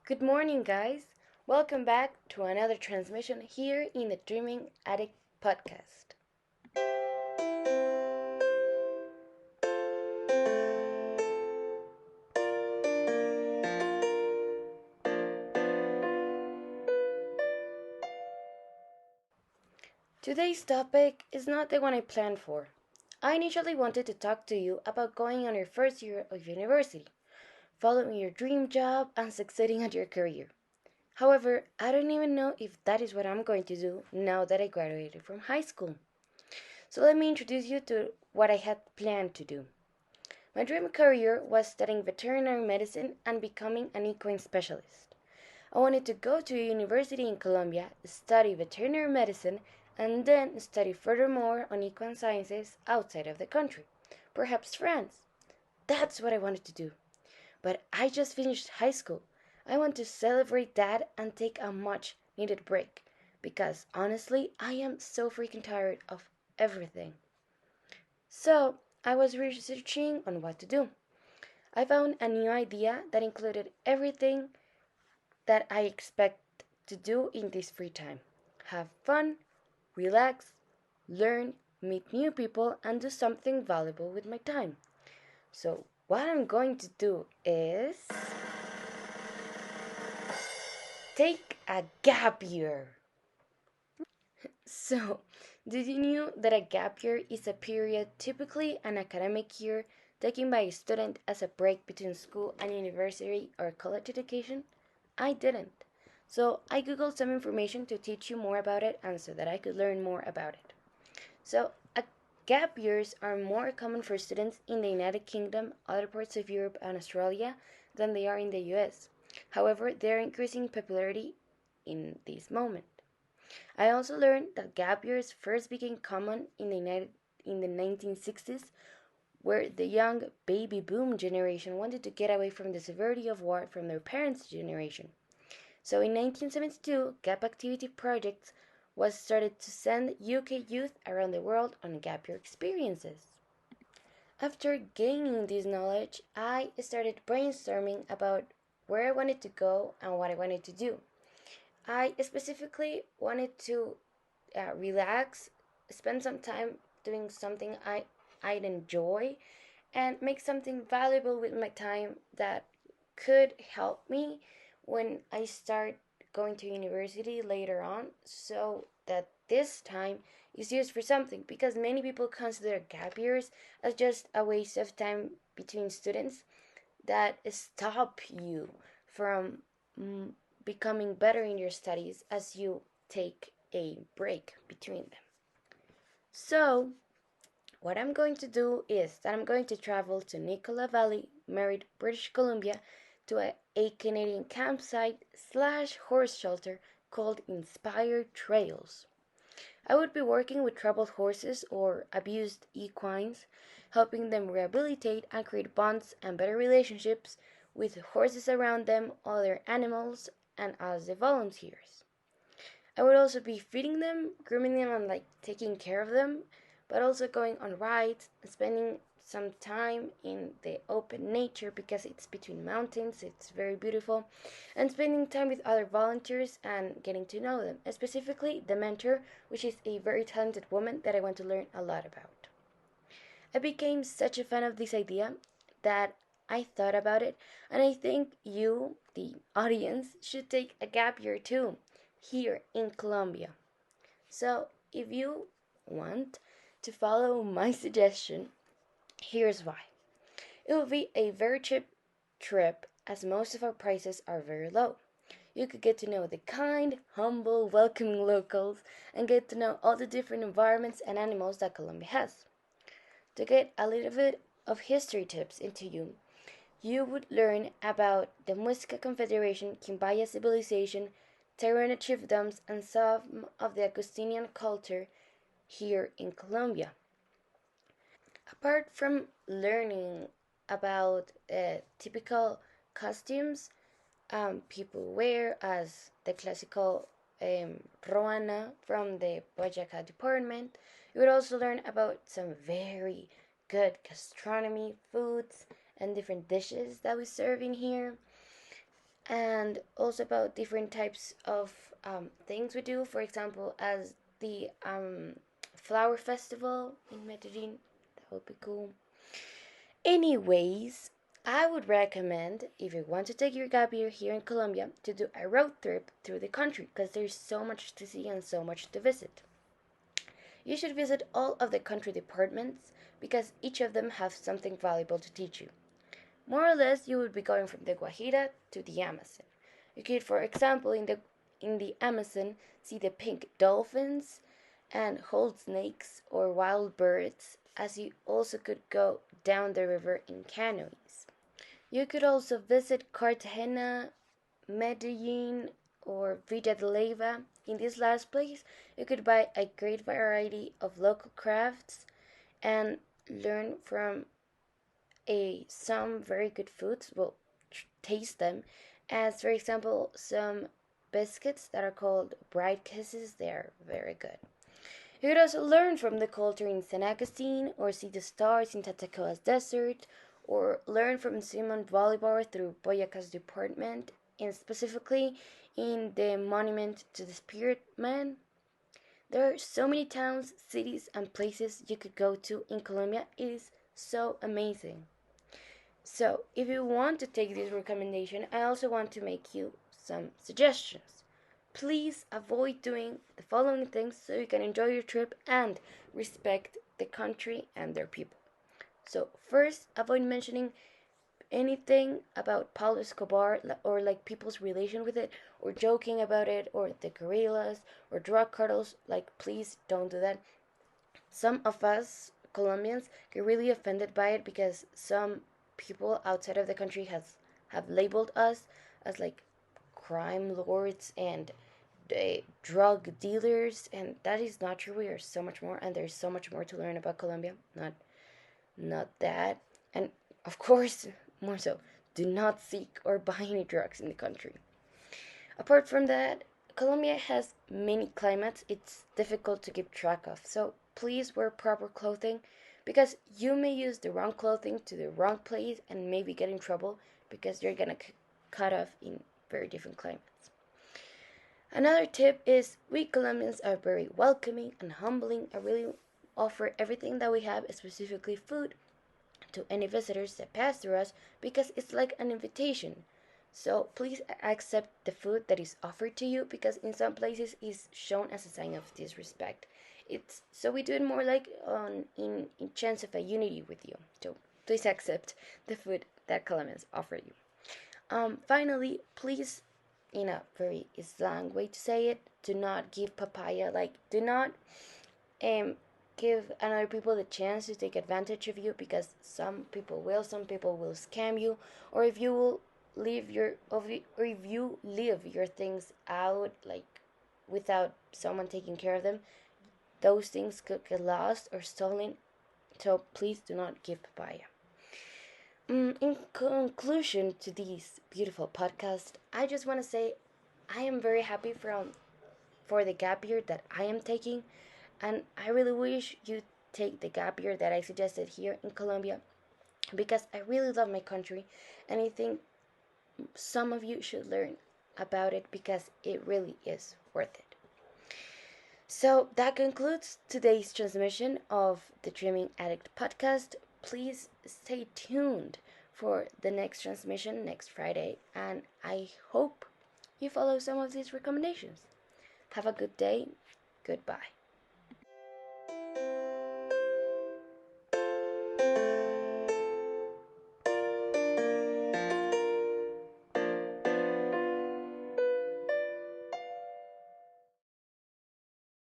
Good morning, guys. Welcome back to another transmission here in the Dreaming Addict podcast. Today's topic is not the one I planned for. I initially wanted to talk to you about going on your first year of university, following your dream job, and succeeding at your career. However, I don't even know if that is what I'm going to do now that I graduated from high school. So let me introduce you to what I had planned to do. My dream career was studying veterinary medicine and becoming an equine specialist. I wanted to go to a university in Colombia, study veterinary medicine, and then study furthermore on equine sciences outside of the country, perhaps France. That's what I wanted to do. But I just finished high school. I want to celebrate that and take a much needed break because honestly, I am so freaking tired of everything. So, I was researching on what to do. I found a new idea that included everything that I expect to do in this free time: have fun, relax, learn, meet new people, and do something valuable with my time. So, what I'm going to do is take a gap year. So, did you know that a gap year is a period, typically an academic year, taken by a student as a break between school and university or college education? I didn't. So, I googled some information to teach you more about it and so that I could learn more about it. So, gap years are more common for students in the United Kingdom, other parts of Europe, and Australia than they are in the US. However, they are increasing in popularity in this moment. I also learned that gap years first became common in the 1960s, where the young baby boom generation wanted to get away from the severity of war from their parents' generation. So in 1972, gap activity projects was started to send UK youth around the world on gap year experiences. After gaining this knowledge, I started brainstorming about where I wanted to go and what I wanted to do. I specifically wanted to relax, spend some time doing something I'd enjoy, and make something valuable with my time that could help me when I start going to university later on, so that this time is used for something, because many people consider gap years as just a waste of time between students that stop you from mm, becoming better in your studies as you take a break between them. So, what I'm going to do is that I'm going to travel to Nicola Valley, Merritt, British Columbia, to a Canadian campsite slash horse shelter called Inspired Trails. I would be working with troubled horses or abused equines, helping them rehabilitate and create bonds and better relationships with horses around them, other animals, and us, the volunteers. I would also be feeding them, grooming them, and taking care of them, but also going on rides, spending some time in the open nature because it's between mountains, it's very beautiful, and spending time with other volunteers and getting to know them, specifically the mentor, which is a very talented woman that I want to learn a lot about. I became such a fan of this idea that I thought about it, and I think you, the audience, should take a gap year too, here in Colombia. So, if you want to follow my suggestion, here's why. It will be a very cheap trip as most of our prices are very low. You could get to know the kind, humble, welcoming locals and get to know all the different environments and animals that Colombia has. To get a little bit of history tips into you, you would learn about the Muisca Confederation, Quimbaya civilization, Tairona chiefdoms, and some of the Augustinian culture here in Colombia. Apart from learning about typical costumes people wear, as the classical Roana from the Boyacá department, you would also learn about some very good gastronomy, foods, and different dishes that we serve in here. and also about different types of things we do. For example, as the flower festival in Medellin. That would be cool. Anyways, I would recommend, if you want to take your gap year here in Colombia, to do a road trip through the country because there's so much to see and so much to visit. You should visit all of the country departments because each of them have something valuable to teach you. More or less, you would be going from the Guajira to the Amazon. You could, for example, in the Amazon, see the pink dolphins and hold snakes or wild birds, as you also could go down the river in canoes. You could also visit Cartagena, Medellin, or Villa de Leyva. In this last place, you could buy a great variety of local crafts and learn from some very good foods. Well, taste them, as for example, some biscuits that are called bright kisses. They are very good. You could also learn from the culture in San Agustin, or see the stars in Tatacoa's desert, or learn from Simon Bolivar through Boyaca's department, and specifically in the monument to the Spirit Man. There are so many towns, cities, and places you could go to in Colombia. It is so amazing. So, if you want to take this recommendation, I also want to make you some suggestions. Please avoid doing the following things so you can enjoy your trip and respect the country and their people. So, first, avoid mentioning anything about Pablo Escobar or like people's relation with it, or joking about it, or the guerrillas or drug cartels. Like, please don't do that. Some of us Colombians get really offended by it because some people outside of the country have labeled us as like crime lords and drug dealers, and that is not true. We are so much more, and there's so much more to learn about Colombia. Not that, and of course, more so, do not seek or buy any drugs in the country. Apart from that, Colombia has many climates it's difficult to keep track of, so please wear proper clothing because you may use the wrong clothing to the wrong place and maybe get in trouble because you're gonna cut off in very different climates. Another tip is we Colombians are very welcoming and humbling and really offer everything that we have, specifically food, to any visitors that pass through us because it's like an invitation. So please accept the food that is offered to you because in some places it's shown as a sign of disrespect. It's so we do it more like in chance of a unity with you. So please accept the food that Colombians offer you. Finally, please, in a very slang way to say it, do not give papaya. Like, do not um give another people the chance to take advantage of you because some people will scam you, or if you will or if you leave your things out like without someone taking care of them, those things could get lost or stolen. So please do not give papaya. In conclusion to this beautiful podcast, I just want to say I am very happy for the gap year that I am taking, and I really wish you take the gap year that I suggested here in Colombia because I really love my country, and I think some of you should learn about it because it really is worth it. So that concludes today's transmission of the Dreaming Addict podcast. Please stay tuned for the next transmission next Friday, and I hope you follow some of these recommendations. Have a good day. Goodbye.